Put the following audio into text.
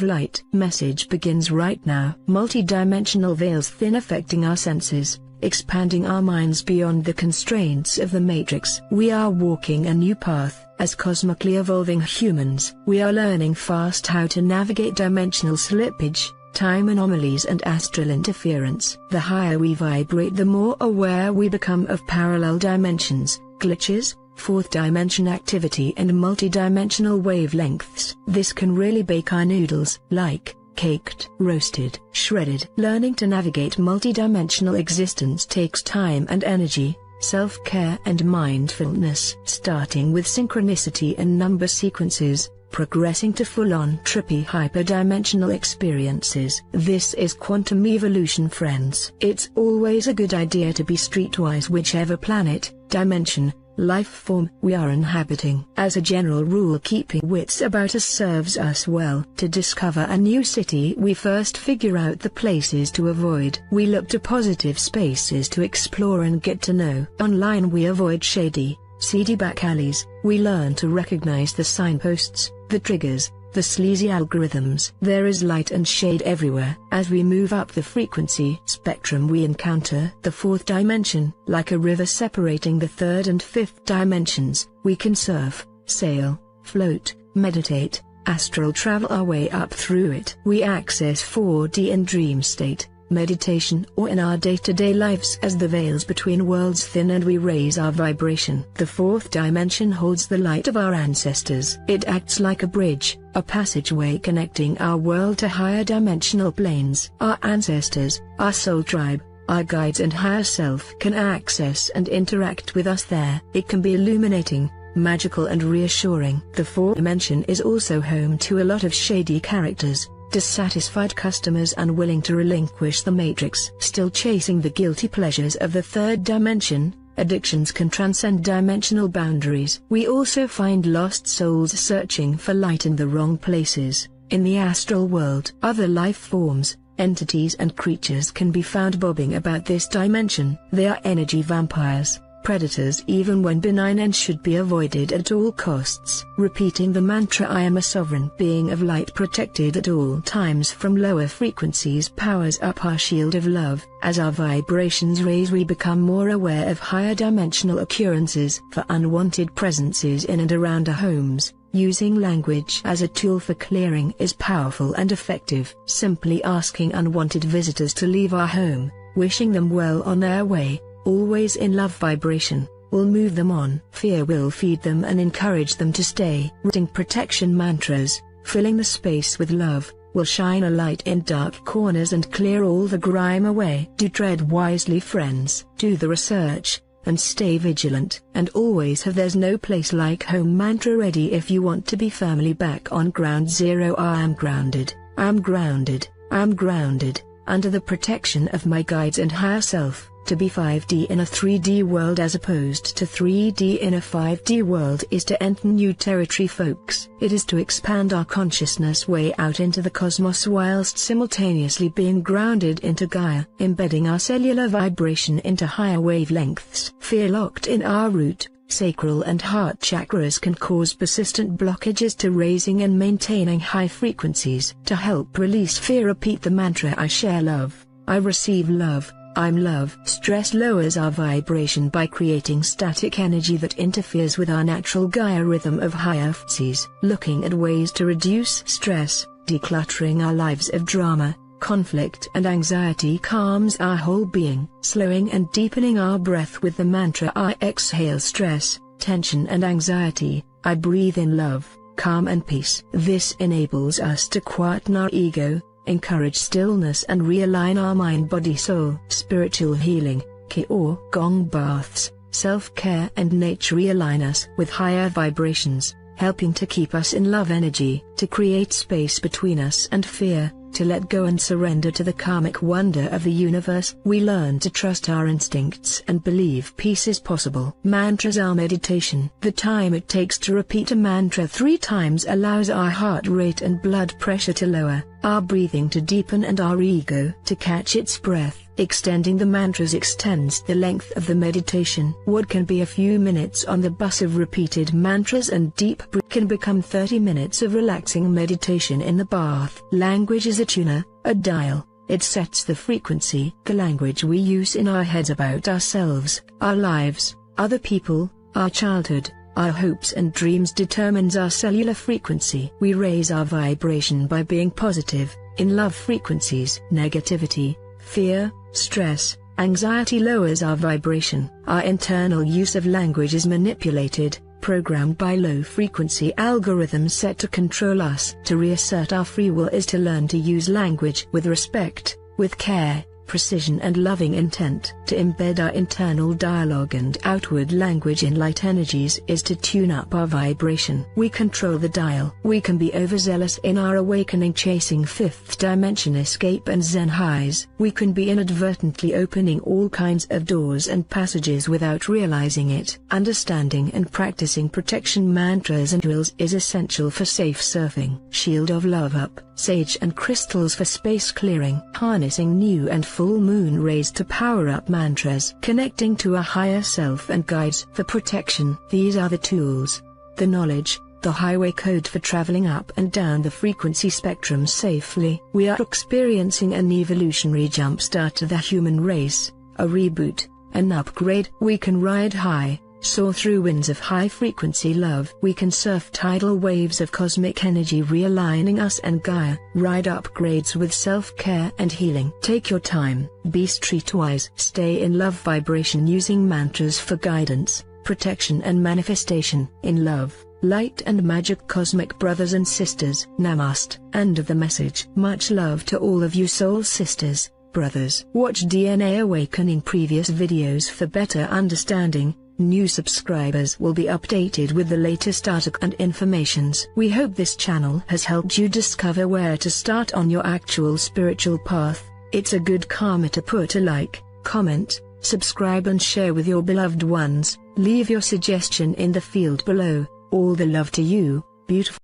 light. Message begins right now. Multi-dimensional veils thin, affecting our senses, expanding our minds beyond the constraints of the matrix. We are walking a new path. As cosmically evolving humans, we are learning fast how to navigate dimensional slippage, time anomalies and astral interference. The higher we vibrate, the more aware we become of parallel dimensions, glitches, fourth dimension activity and multi-dimensional wavelengths. This can really bake our noodles, like caked, roasted, shredded. Learning to navigate multi-dimensional existence takes time and energy, self-care and mindfulness. Starting with synchronicity and number sequences, progressing to full-on trippy hyperdimensional experiences. This is quantum evolution, friends. It's always a good idea to be streetwise whichever planet, dimension, life form we are inhabiting. As a general rule, keeping wits about us serves us well. To discover a new city, we first figure out the places to avoid. We look to positive spaces to explore and get to know. Online we avoid shady, seedy back alleys. We learn to recognize the signposts, the triggers, the sleazy algorithms. There is light and shade everywhere. As we move up the frequency spectrum, we encounter the fourth dimension. Like a river separating the third and fifth dimensions, we can surf, sail, float, meditate, astral travel our way up through it. We access 4D in dream state, meditation or in our day-to-day lives as the veils between worlds thin and we raise our vibration. The fourth dimension holds the light of our ancestors. It acts like a bridge, a passageway connecting our world to higher dimensional planes. Our ancestors, our soul tribe, our guides and higher self can access and interact with us there. It can be illuminating, magical and reassuring. The fourth dimension is also home to a lot of shady characters, dissatisfied customers unwilling to relinquish the matrix, still chasing the guilty pleasures of the third dimension. Addictions can transcend dimensional boundaries. We also find lost souls searching for light in the wrong places. In the astral world, other life forms, entities and creatures can be found bobbing about this dimension. They are energy vampires, predators even when benign, and should be avoided at all costs. Repeating the mantra "I am a sovereign being of light, protected at all times from lower frequencies" powers up our shield of love. As our vibrations raise, we become more aware of higher dimensional occurrences. For unwanted presences in and around our homes, using language as a tool for clearing is powerful and effective. Simply asking unwanted visitors to leave our home, wishing them well on their way, always in love vibration, will move them on. Fear will feed them and encourage them to stay. Writing protection mantras, filling the space with love, will shine a light in dark corners and clear all the grime away. Do tread wisely, friends. Do the research, and stay vigilant. And always have "there's no place like home" mantra ready if you want to be firmly back on ground zero. I am grounded, I am grounded, I am grounded, under the protection of my guides and higher self. To be 5D in a 3D world as opposed to 3D in a 5D world is to enter new territory, folks. It is to expand our consciousness way out into the cosmos whilst simultaneously being grounded into Gaia, embedding our cellular vibration into higher wavelengths. Fear locked in our root, sacral and heart chakras can cause persistent blockages to raising and maintaining high frequencies. To help release fear, repeat the mantra "I share love, I receive love, I'm love." Stress lowers our vibration by creating static energy that interferes with our natural Gaia rhythm of higher frequencies. Looking at ways to reduce stress, decluttering our lives of drama, conflict and anxiety calms our whole being. Slowing and deepening our breath with the mantra "I exhale stress, tension and anxiety, I breathe in love, calm and peace." This enables us to quieten our ego, encourage stillness and realign our mind, body, soul. Spiritual healing, Qi or Gong baths, self-care and nature realign us with higher vibrations, helping to keep us in love energy, to create space between us and fear, to let go and surrender to the karmic wonder of the universe. We learn to trust our instincts and believe peace is possible. Mantras are meditation. The time it takes to repeat a mantra 3 times allows our heart rate and blood pressure to lower, our breathing to deepen and our ego to catch its breath. Extending the mantras extends the length of the meditation. What can be a few minutes on the bus of repeated mantras and deep breath can become 30 minutes of relaxing meditation in the bath. Language is a tuner, a dial. It sets the frequency. The language we use in our heads about ourselves, our lives, other people, our childhood, our hopes and dreams determines our cellular frequency. We raise our vibration by being positive, in love frequencies. Negativity, fear, stress, anxiety lowers our vibration. Our internal use of language is manipulated, programmed by low-frequency algorithms set to control us. To reassert our free will is to learn to use language with respect, with care, precision and loving intent. To embed our internal dialogue and outward language in light energies is to tune up our vibration. We control the dial. We can be overzealous in our awakening, chasing fifth dimension escape and Zen highs. We can be inadvertently opening all kinds of doors and passages without realizing it. Understanding and practicing protection mantras and drills is essential for safe surfing. Shield of love up, sage and crystals for space clearing. Harnessing new and full moon rays to power up mantras. Connecting to a higher self and guides for protection. These are the tools, the knowledge, the highway code for traveling up and down the frequency spectrum safely. We are experiencing an evolutionary jumpstart to the human race, a reboot, an upgrade. We can ride high, soar through winds of high-frequency love. We can surf tidal waves of cosmic energy realigning us and Gaia. Ride upgrades with self-care and healing. Take your time, be streetwise. Stay in love vibration using mantras for guidance, protection and manifestation. In love, light and magic, cosmic brothers and sisters. Namaste. End of the message. Much love to all of you soul sisters, brothers. Watch DNA Awakening previous videos for better understanding. New subscribers will be updated with the latest article and informations. We hope this channel has helped you discover where to start on your actual spiritual path. It's a good karma to put a like, comment, subscribe and share with your beloved ones. Leave your suggestion in the field below. All the love to you, beautiful.